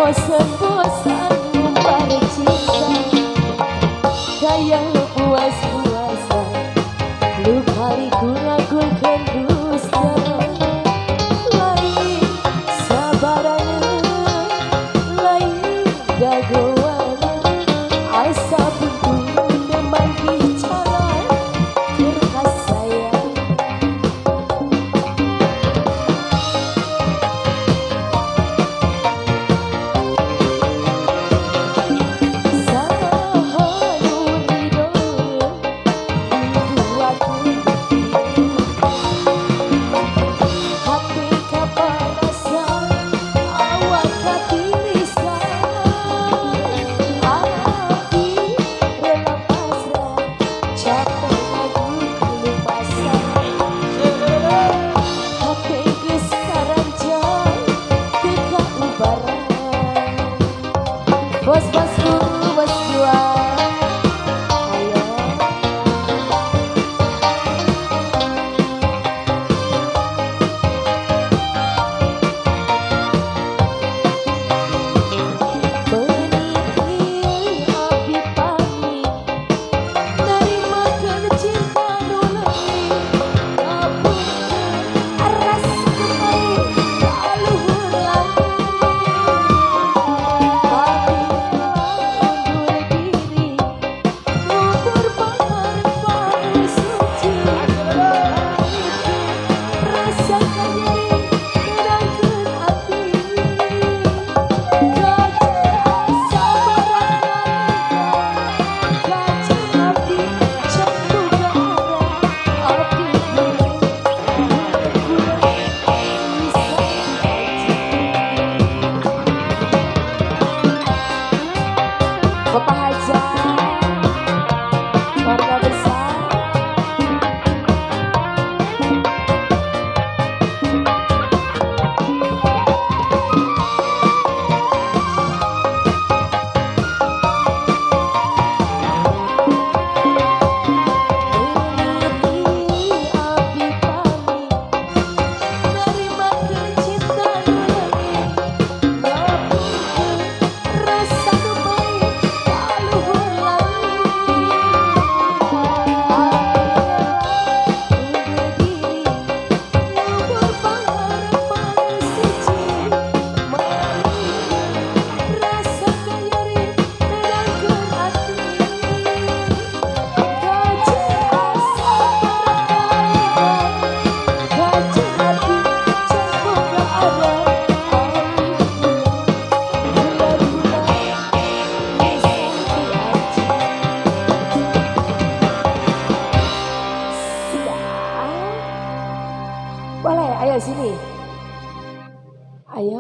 bosan-bosan pada cinta kayak puas-puasan lu kali kurang-kurang dusta lain sabaran lain gagoan asa butuh memang bicara kertas sayang bos-bosku, bos gua, ayo. Meniti api pagi, dari makan cinta nulani, kabur aras kembali, lalu lagi. Bapak Haja, warga besar. Boleh, ayo sini. Ayo.